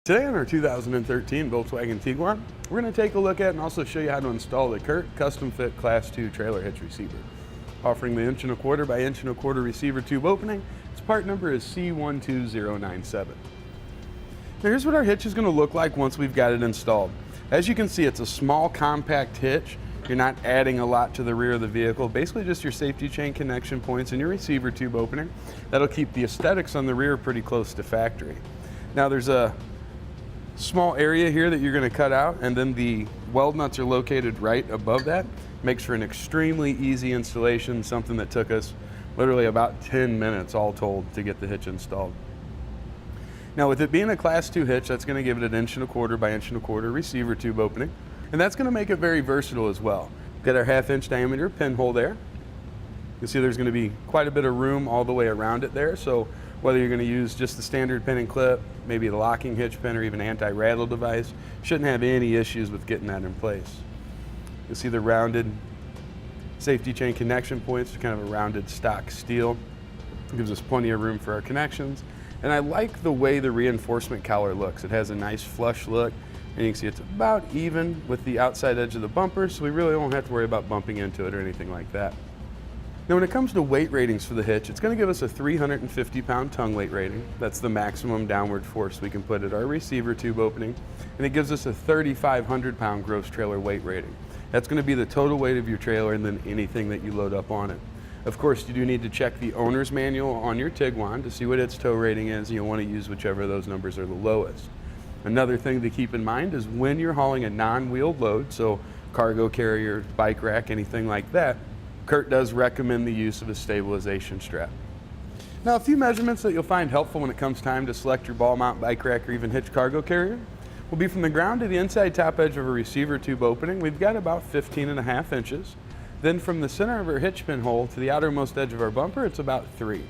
Today on our 2013 Volkswagen Tiguan, we're going to take a look at and also show you how to install the CURT Custom Fit Class 2 Trailer Hitch Receiver. Offering the 1¼ by 1¼ receiver tube opening, its part number is C12097. Now here's what our hitch is going to look like once we've got it installed. As you can see, it's a small compact hitch. You're not adding a lot to the rear of the vehicle, basically just your safety chain connection points and your receiver tube opening. That'll keep the aesthetics on the rear pretty close to factory. Now there's a small area here that you're going to cut out, and then the weld nuts are located right above that. Makes for an extremely easy installation, something that took us literally about 10 minutes all told to get the hitch installed. Now with it being a Class 2 hitch, that's going to give it an 1¼ by 1¼ receiver tube opening, and that's going to make it very versatile as well. Got our 1/2 inch diameter pinhole there. You can see there's going to be quite a bit of room all the way around it there, so whether you're going to use just the standard pin and clip, maybe the locking hitch pin, or even anti-rattle device, shouldn't have any issues with getting that in place. You'll see the rounded safety chain connection points, kind of a rounded stock steel. It gives us plenty of room for our connections. And I like the way the reinforcement cowler looks. It has a nice flush look, and you can see it's about even with the outside edge of the bumper, so we really won't have to worry about bumping into it or anything like that. Now when it comes to weight ratings for the hitch, it's going to give us a 350-pound tongue weight rating. That's the maximum downward force we can put at our receiver tube opening. And it gives us a 3,500-pound gross trailer weight rating. That's going to be the total weight of your trailer and then anything that you load up on it. Of course, you do need to check the owner's manual on your Tiguan to see what its tow rating is, and you'll want to use whichever of those numbers are the lowest. Another thing to keep in mind is when you're hauling a non-wheeled load, so cargo carrier, bike rack, anything like that, CURT does recommend the use of a stabilization strap. Now a few measurements that you'll find helpful when it comes time to select your ball mount, bike rack, or even hitch cargo carrier will be from the ground to the inside top edge of a receiver tube opening. We've got about 15.5 inches. Then from the center of our hitch pin hole to the outermost edge of our bumper, it's about 3.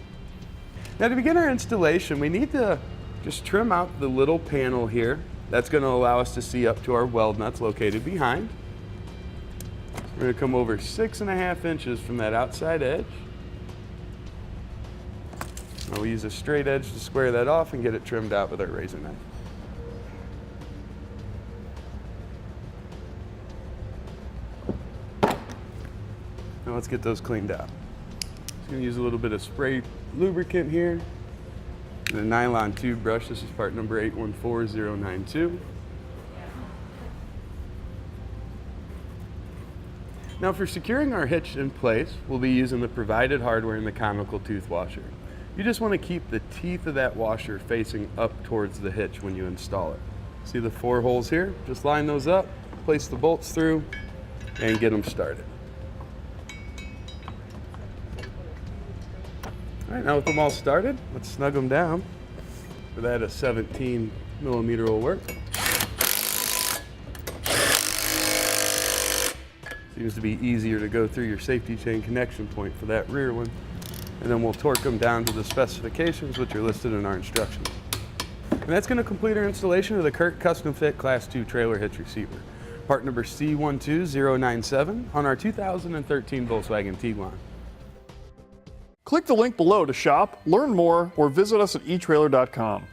Now to begin our installation, we need to just trim out the little panel here. That's going to allow us to see up to our weld nuts located behind. We're going to come over 6.5 inches from that outside edge. We'll use a straight edge to square that off and get it trimmed out with our razor knife. Now let's get those cleaned out. Just going to use a little bit of spray lubricant here and a nylon tube brush. This is part number 814092. Now for securing our hitch in place, we'll be using the provided hardware in the Comical tooth washer. You just want to keep the teeth of that washer facing up towards the hitch when you install it. See the 4 holes here? Just line those up, place the bolts through, and get them started. All right, now with them all started, let's snug them down. For that, a 17mm will work. Seems to be easier to go through your safety chain connection point for that rear one. And then we'll torque them down to the specifications, which are listed in our instructions. And that's going to complete our installation of the CURT Custom Fit Class 2 Trailer Hitch Receiver. Part number C12097 on our 2013 Volkswagen Tiguan. Click the link below to shop, learn more, or visit us at etrailer.com.